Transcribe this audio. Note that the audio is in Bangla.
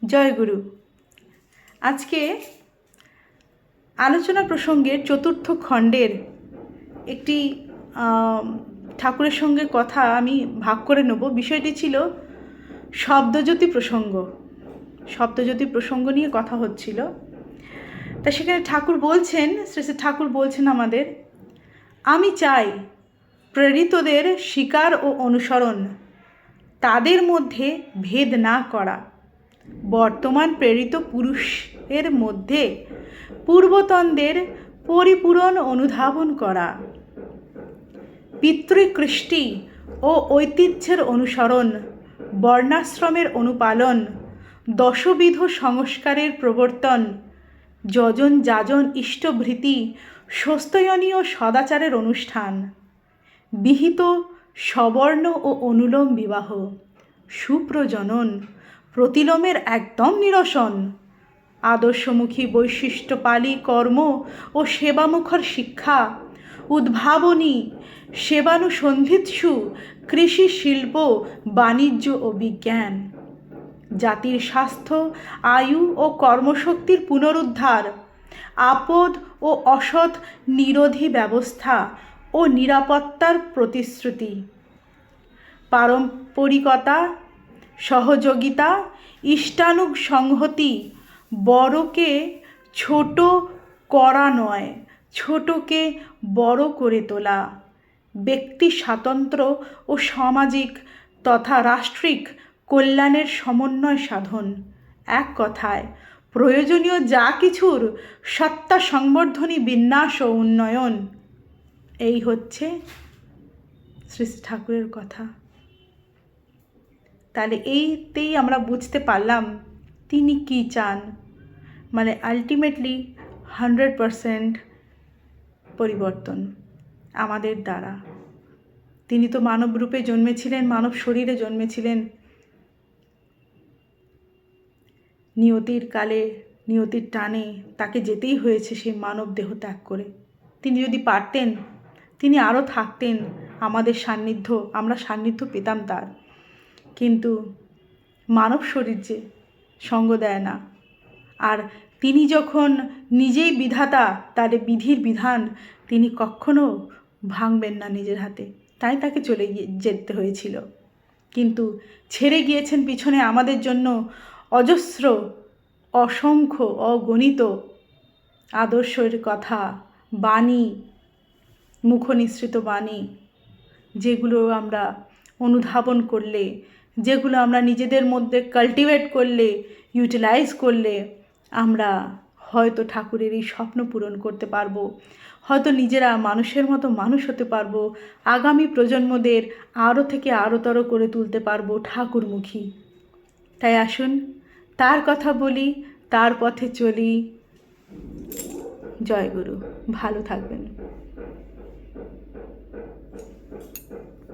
জয় গুরু। আজকে আলোচনা প্রসঙ্গের চতুর্থ খণ্ডের একটি ঠাকুরের সঙ্গে কথা আমি ভাগ করে নেব। বিষয়টি ছিল শব্দজ্যোতি প্রসঙ্গ। শব্দজ্যোতি প্রসঙ্গ নিয়ে কথা হচ্ছিল। তা সেখানে ঠাকুর বলছেন, শ্রী শ্রী ঠাকুর বলছেন আমাদের, আমি চাই প্রেরিতদের স্বীকার ও অনুসরণ, তাদের মধ্যে ভেদ না করা, বর্তমান প্রেরিত পুরুষের মধ্যে পূর্বতনদের পরিপূরণ অনুধাবন করা, পিতৃকৃষ্টি ও ঐতিহ্যের অনুসরণ, বর্ণাশ্রমের অনুপালন, দশবিধ সংস্কারের প্রবর্তন, যজন যাজন ইষ্টভৃতি স্বস্ত্যয়নীয় সদাচারের অনুষ্ঠান, বিহিত সবর্ণ ও অনুলোম বিবাহ, সুপ্রজনন, প্রতিলোমের একদম নিরসন, আদর্শমুখী বৈশিষ্ট্যপালী কর্ম ও সেবামুখর শিক্ষা, উদ্ভাবনী সেবানুসন্ধিৎসু কৃষি, শিল্প, বাণিজ্য ও বিজ্ঞান, জাতির স্বাস্থ্য, আয়ু ও কর্মশক্তির পুনরুদ্ধার, আপদ ও অসৎ নিরোধী ব্যবস্থা ও নিরাপত্তার প্রতিশ্রুতি, পারম্পরিকতা, সহযোগিতা, ইষ্টানুসংহতি, বড়কে ছোট করা নয়, ছোটকে বড় করে তোলা, ব্যক্তি স্বাতন্ত্র্য ও সামাজিক তথা রাষ্ট্রিক কল্যাণের সমন্বয় সাধন, এক কথায় প্রয়োজনীয় যা কিছুর সত্তা সংবর্ধনী বিন্যাস ও উন্নয়ন। এই হচ্ছে শ্রী শ্রী ঠাকুরের কথা। তাহলে এইতেই আমরা বুঝতে পারলাম তিনি কি চান, মানে আলটিমেটলি 100% পরিবর্তন আমাদের দ্বারা। তিনি তো মানব রূপে জন্মেছিলেন, মানব শরীরে জন্মেছিলেন, নিয়তির কালে নিয়তির টানে তাকে যেতেই হয়েছে সেই মানব দেহ ত্যাগ করে। তিনি যদি পারতেন তিনি আরও থাকতেন আমাদের সান্নিধ্য, আমরা সান্নিধ্য পেতাম তার, কিন্তু মানব শরীর যে সঙ্গ দেয় না। আর তিনি যখন নিজেই বিধাতা, তার বিধির বিধান তিনি কখনো ভাঙবেন না নিজের হাতে, তাই তাকে চলে যেতে হয়েছিল। কিন্তু ছেড়ে গিয়েছেন পিছনে আমাদের জন্য অজস্র, অসংখ্য, অগণিত আদর্শের কথা, বাণী, মুখনিসৃত বাণী, যেগুলো আমরা অনুধাবন করলে, যেগুলো আমরা নিজেদের মধ্যে কাল্টিভেট করলে, ইউটিলাইজ করলে, আমরা হয়তো ঠাকুরের এই স্বপ্ন পূরণ করতে পারবো, হয়তো নিজেরা মানুষের মতো মানুষ হতে পারবো, আগামী প্রজন্মদের আরও থেকে আরোতর করে তুলতে পারবো ঠাকুরমুখী। তাই আসুন তার কথা বলি, তার পথে চলি। জয় গুরু। ভালো থাকবেন।